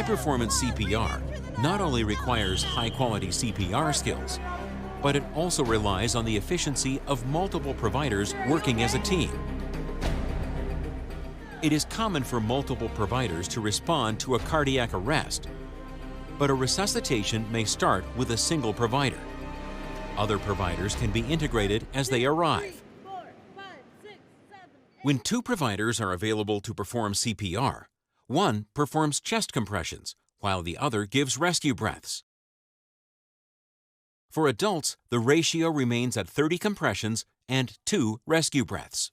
High-performance CPR not only requires high-quality CPR skills, but it also relies on the efficiency of multiple providers working as a team. It is common for multiple providers to respond to a cardiac arrest, but a resuscitation may start with a single provider. Other providers can be integrated as they arrive. When two providers are available to perform CPR, one performs chest compressions, while the other gives rescue breaths. For adults, the ratio remains at 30 compressions and 2 rescue breaths.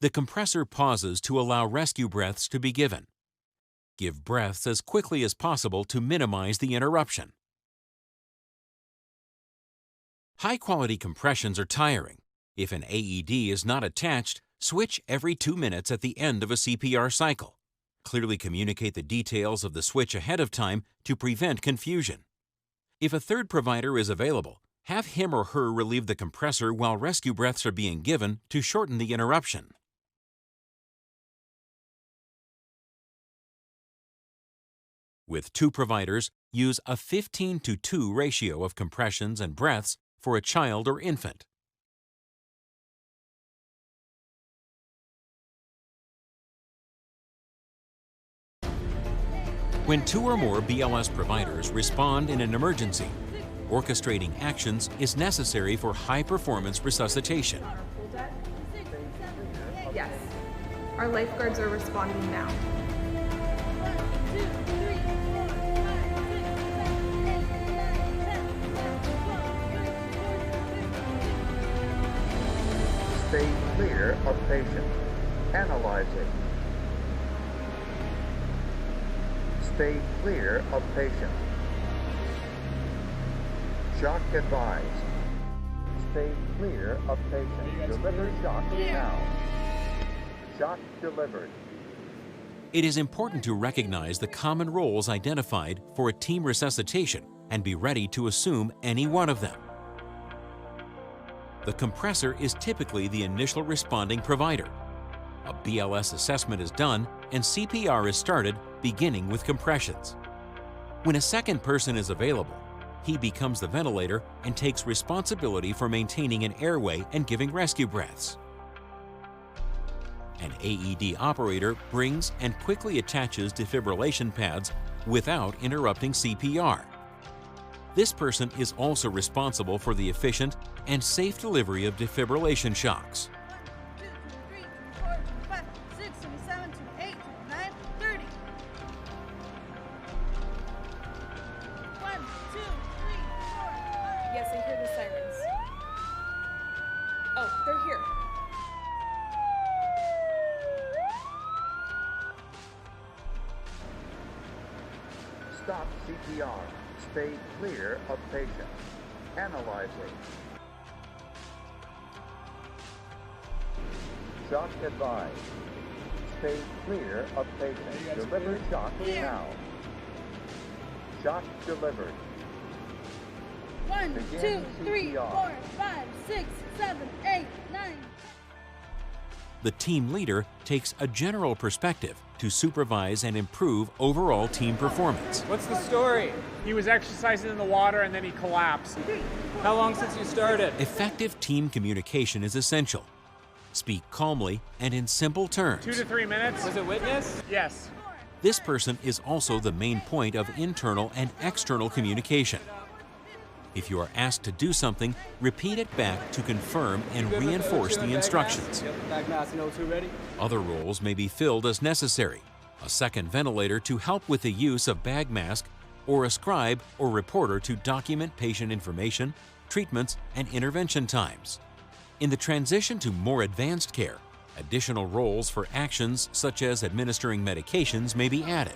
The compressor pauses to allow rescue breaths to be given. Give breaths as quickly as possible to minimize the interruption. High-quality compressions are tiring. If an AED is not attached, switch every 2 minutes at the end of a CPR cycle. Clearly communicate the details of the switch ahead of time to prevent confusion. If a third provider is available, have him or her relieve the compressor while rescue breaths are being given to shorten the interruption. With 2 providers, use a 15:2 ratio of compressions and breaths for a child or infant. When 2 or more BLS providers respond in an emergency, orchestrating actions is necessary for high-performance resuscitation. Yes. Our lifeguards are responding now. Stay clear of patient. Analyzing. Stay clear of patient. Shock advised. Stay clear of patient. Deliver shock now. Shock delivered. It is important to recognize the common roles identified for a team resuscitation and be ready to assume any one of them. The compressor is typically the initial responding provider. A BLS assessment is done and CPR is started, beginning with compressions. When a second person is available, he becomes the ventilator and takes responsibility for maintaining an airway and giving rescue breaths. An AED operator brings and quickly attaches defibrillation pads without interrupting CPR. This person is also responsible for the efficient and safe delivery of defibrillation shocks. 1, 2, 3, 4, 5, 6, 7, 8, 9, 30. 1, 2, 3, 4, 5. Yes, I hear the sirens. Oh, they're here. Stop CPR. Stay clear of patient. Analyzing. Shock advised. Stay clear of patient. Deliver shock now. Shock delivered. 1, 2, 3, 4, 5, 6, 7, 8, 9. The team leader takes a general perspective to supervise and improve overall team performance. What's the story? He was exercising in the water and then he collapsed. How long since you started? Effective team communication is essential. Speak calmly and in simple terms. 2 to 3 minutes. Was it witness? Yes. This person is also the main point of internal and external communication. If you are asked to do something, repeat it back to confirm and reinforce the instructions. Other roles may be filled as necessary. A second ventilator to help with the use of bag mask, or a scribe or reporter to document patient information, treatments, and intervention times. In the transition to more advanced care, additional roles for actions such as administering medications may be added.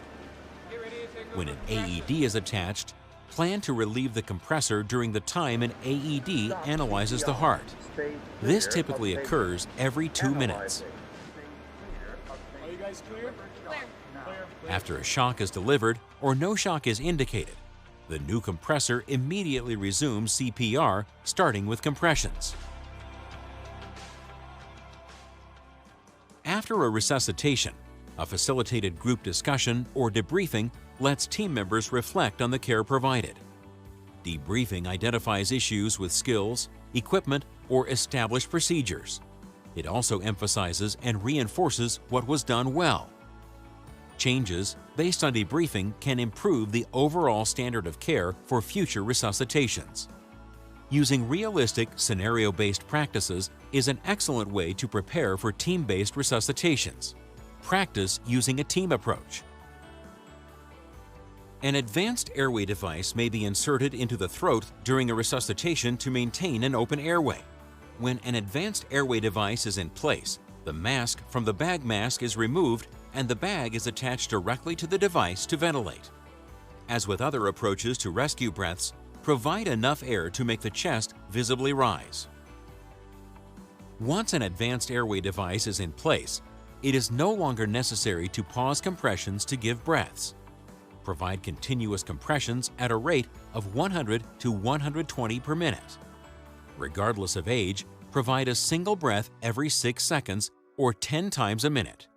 When an AED is attached, plan to relieve the compressor during the time an AED analyzes the heart. This typically occurs every 2 minutes. Are you guys clear? After a shock is delivered or no shock is indicated, the new compressor immediately resumes CPR, starting with compressions. After a resuscitation, A facilitated group discussion or debriefing lets team members reflect on the care provided. Debriefing identifies issues with skills, equipment, or established procedures. It also emphasizes and reinforces what was done well. Changes based on debriefing can improve the overall standard of care for future resuscitations. Using realistic, scenario-based practices is an excellent way to prepare for team-based resuscitations. Practice using a team approach. An advanced airway device may be inserted into the throat during a resuscitation to maintain an open airway. When an advanced airway device is in place, the mask from the bag mask is removed and the bag is attached directly to the device to ventilate. As with other approaches to rescue breaths, provide enough air to make the chest visibly rise. Once an advanced airway device is in place, it is no longer necessary to pause compressions to give breaths. Provide continuous compressions at a rate of 100 to 120 per minute. Regardless of age, provide a single breath every 6 seconds or 10 times a minute.